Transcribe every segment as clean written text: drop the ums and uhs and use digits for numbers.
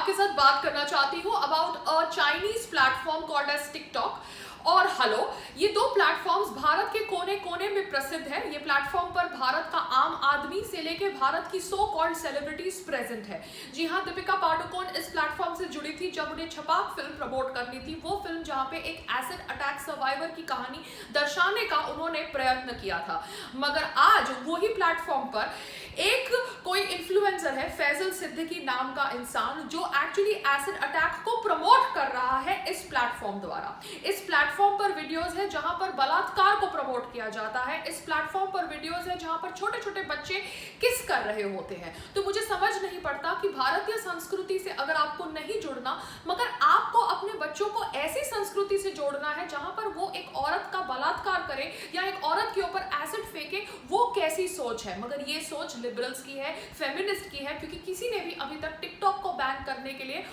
आपके साथ बात करना चाहती हूँ about a Chinese platform called as TikTok और हेलो। ये दो प्लेटफॉर्म्स भारत के कोने कोने में प्रसिद्ध है। ये प्लेटफॉर्म पर भारत का आम आदमी से लेकर भारत की सो कॉल्ड सेलिब्रिटीज प्रेजेंट है। जी हाँ, दीपिका पादुकोण इस प्लेटफॉर्म से जुड़ी थी जब उन्हें छपाक फिल्म प्रमोट करनी थी। वो फिल्म जहाँ पे एक एसिड अटैक सर्वाइवर की कहानी दर्शाने का उन्होंने प्रयत्न किया था। मगर आज वही प्लेटफॉर्म पर एक कोई इन्फ्लुएंसर है, फैजल सिद्दीकी नाम का इंसान, जो एक्चुअली एसिड अटैक को प्रमोट कर रहा है इस प्लेटफॉर्म द्वारा। इस प्लेटफॉर्म पर वीडियोस है जहां पर बलात्कार को प्रमोट किया जाता है। इस प्लेटफॉर्म पर वीडियोस है जहां पर छोटे छोटे बच्चे किस कर रहे होते हैं। तो मुझे समझ नहीं पड़ता कि भारतीय संस्कृति से अगर आपको नहीं जुड़ना, मगर आपको अपने बच्चों को ऐसी संस्कृति से जोड़ना है जहां पर वो एक औरत का बलात्कार करे या एक औरत के ऊपर एसिड फेंके, वो कैसी सोच है। मगर ये सोच लिबरल्स की है, फेमिनिस्ट की है, क्योंकि किसी ने भी अभी तक टिकटॉक को बैन करने के लिए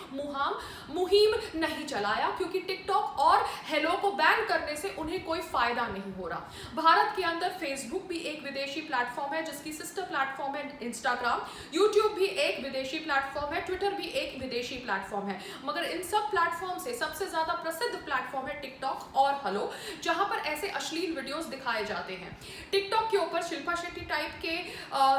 मुहिम नहीं चलाया, क्योंकि टिकटॉक और हेलो को बैन करने से उन्हें कोई फायदा नहीं हो रहा। भारत के अंदर फेसबुक भी एक विदेशी प्लेटफॉर्म है जिसकी सिस्टर प्लेटफॉर्म है इंस्टाग्राम, यूट्यूब भी एक विदेशी प्लेटफॉर्म है, ट्विटर भी एक विदेशी प्लेटफॉर्म है। मगर इन सब प्लेटफॉर्म से सबसे ज्यादा प्रसिद्ध प्लेटफॉर्म है टिकटॉक और हेलो, जहां पर ऐसे अश्लील वीडियोस दिखाए जाते हैं। टिकटॉक के ऊपर शिल्पा शेट्टी टाइप के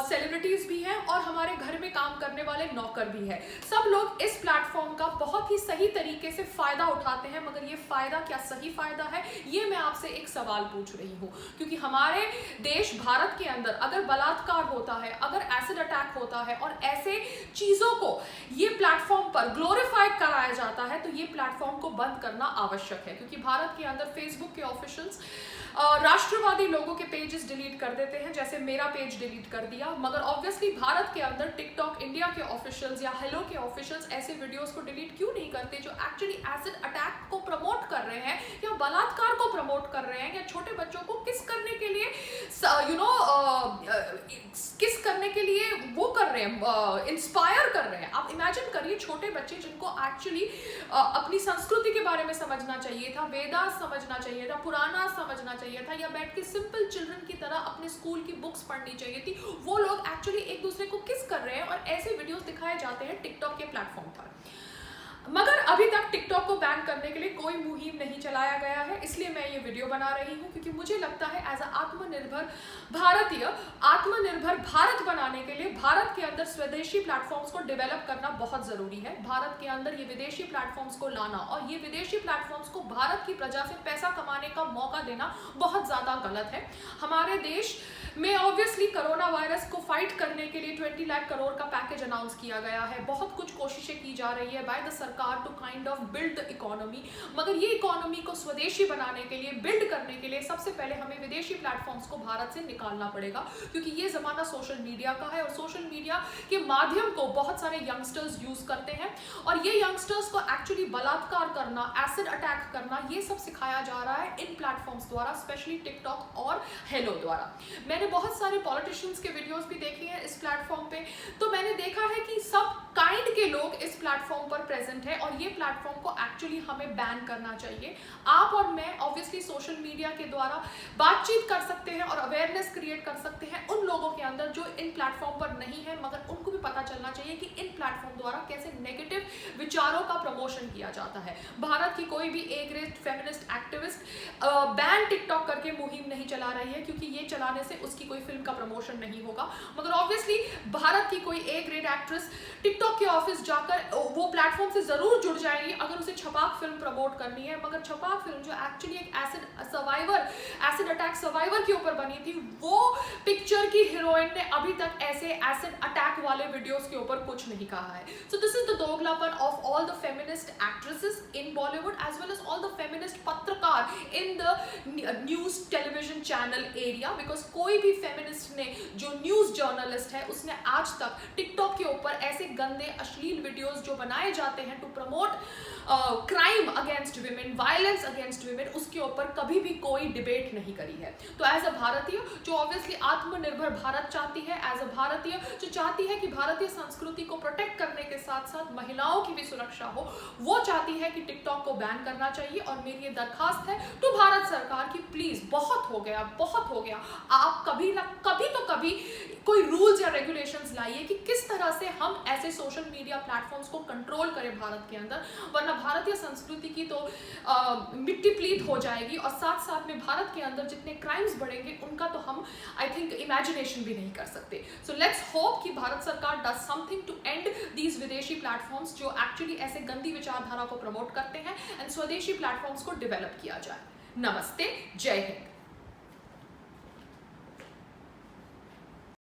सेलिब्रिटीज भी हैं और हमारे घर में काम करने वाले नौकर भी है। सब लोग इस प्लेटफॉर्म का बहुत ही सही तरीके से फायदा उठाते हैं, मगर ये फायदा क्या सही फायदा है, ये मैं आपसे एक सवाल पूछ रही हूँ। क्योंकि हमारे देश भारत के अंदर अगर बलात्कार होता है, अगर एसिड अटैक होता है और ऐसे चीजों को ये प्लेटफॉर्म पर ग्लोरीफाई कराया जाता है, तो ये प्लेटफॉर्म को बंद करना आवश्यक है। क्योंकि भारत के अंदर फेसबुक के ऑफिशियल्स राष्ट्रवादी लोगों के पेजेस डिलीट कर देते हैं, जैसे मेरा पेज डिलीट कर दिया। मगर ऑब्वियसली भारत के अंदर टिकटॉक इंडिया के ऑफिशियल्स या हेलो के ऑफिशियल्स ऐसे वीडियोस को डिलीट क्यों नहीं करते जो एक्चुअली एसिड अटैक को प्रमोट कर रहे हैं या बलात्कार को प्रमोट कर रहे हैं या छोटे बच्चों को किस करने के लिए किस करने के लिए वो कर रहे हैं, इंस्पायर कर रहे हैं। आप इमेजिन करिए, छोटे बच्चे जिनको एक्चुअली अपनी संस्कृति के बारे में समझना चाहिए था, वेदास समझना चाहिए था, पुराना समझना चाहिए था, या बैठ के सिंपल चिल्ड्रन की तरह अपने स्कूल की बुक्स पढ़नी चाहिए थी, वो लोग एक्चुअली एक दूसरे को किस कर रहे हैं और ऐसे वीडियोस दिखाए जाते हैं टिकटॉक के प्लेटफॉर्म पर। मगर अभी तक टिकटॉक को बैन करने के लिए कोई मुहिम नहीं चलाया गया है, इसलिए मैं ये वीडियो बना रही हूँ। क्योंकि मुझे लगता है एज अ आत्मनिर्भर भारतीय, आत्मनिर्भर भारत बनाने के लिए भारत के अंदर स्वदेशी प्लेटफॉर्म्स को डेवलप करना बहुत जरूरी है। भारत के अंदर ये विदेशी प्लेटफॉर्म्स को लाना और ये विदेशी प्लेटफॉर्म्स को भारत की प्रजा से पैसा कमाने का मौका देना बहुत ज्यादा गलत है। हमारे देश में ऑब्वियसली कोरोना वायरस को फाइट करने के लिए 20 लाख करोड़ का पैकेज अनाउंस किया गया है। बहुत कुछ कोशिशें की जा रही है बाय द सरकार to kind of build the economy. मगर ये इकोनॉमी को स्वदेशी बनाने के लिए, बिल्ड करने के लिए सबसे पहले हमें विदेशी प्लेटफॉर्म्स को भारत से निकालना पड़ेगा। क्योंकि ये जमाना सोशल मीडिया का है और सोशल मीडिया के माध्यम को बहुत सारे यंगस्टर्स यूज करते हैं और ये यंगस्टर्स को एक्चुअली बलात्कार करना, एसिड अटैक करना, ये सब सिखाया जा रहा है इन प्लेटफॉर्म्स द्वारा, स्पेशली टिकटॉक और हेलो द्वारा। मैंने बहुत सारे पॉलिटिशियंस के वीडियोस भी देखे हैं इस प्लेटफॉर्म पे, तो मैंने देखा है कि सब काइंड के लोग इस प्लेटफॉर्म पर प्रेजेंट है और ये प्लेटफॉर्म को एक्चुअली हमें बैन करना चाहिए। आप और मैं ऑब्वियसली सोशल मीडिया के द्वारा बातचीत कर सकते हैं और अवेयरनेस क्रिएट कर सकते हैं उन लोगों के अंदर जो इन प्लेटफॉर्म पर नहीं है, मगर उनको भी पता चलना चाहिए कि इन प्लेटफॉर्म द्वारा कैसे नेगेटिव विचारों का प्रमोशन किया जाता है। भारत की कोई भी A grade feminist activist ban TikTok करके मुहिम नहीं चला रही है, क्योंकि ये चलाने से उसकी कोई फिल्म का प्रमोशन नहीं होगा। मगर ऑब्वियसली भारत की कोई ए ग्रेड एक्ट्रेस टिकटॉक के ऑफिस जाकर वो प्लेटफॉर्म से जरूर जुड़ जाएगी अगर उसे छपाक फिल्म प्रमोट करनी है। मगर छपाक फिल्म जो एक्चुअली एक एसिड अटैक सर्वाइवर के ऊपर बनी थी, वो पिक्चर की हीरोइन ने अभी तक ऐसे एसिड अटैक वाले वीडियोस के ऊपर कुछ नहीं कहा है। सो दिस इज द दोगलापन of all the feminist actresses in Bollywood as well as all the feminist पत्रकार in the news television channel area. Because कोई भी फेमिनिस्ट ने, जो न्यूज जर्नलिस्ट है, उसने आज तक टिकटॉक के ऊपर ऐसे गंदे अश्लील वीडियोस जो बनाए जाते हैं to promote crime against women, violence against women, उसके ऊपर कभी भी कोई डिबेट नहीं करी है। तो एज अ भारतीय जो ऑब्वियसली आत्मनिर्भर भारत चाहती है, एज अ भारतीय जो चाहती है कि भारतीय संस्कृति को प्रोटेक्ट करने के साथ साथ महिलाओं की भी सुरक्षा हो, वो चाहती है कि टिकटॉक को बैन करना चाहिए। और मेरी ये दरखास्त है टू भारत सरकार की प्लीज, बहुत हो गया, बहुत हो गया। आप कभी ना कभी तो कभी कोई रूल्स या रेगुलेशंस लाइए कि किस तरह से हम ऐसे सोशल सोशल मीडिया प्लेटफॉर्म्स को कंट्रोल करें भारत के अंदर, वरना भारतीय संस्कृति की तो मिट्टी प्लीत हो जाएगी और साथ साथ में भारत के अंदर जितने क्राइम्स बढ़ेंगे उनका तो हम आई थिंक इमेजिनेशन भी नहीं कर सकते। सो लेट्स होप कि भारत सरकार does something to end these विदेशी प्लेटफॉर्म्स जो एक्चुअली ऐसे गंदी विचारधारा को प्रमोट करते हैं, एंड स्वदेशी प्लेटफॉर्म्स को डेवलप किया जाए। नमस्ते, जय हिंद।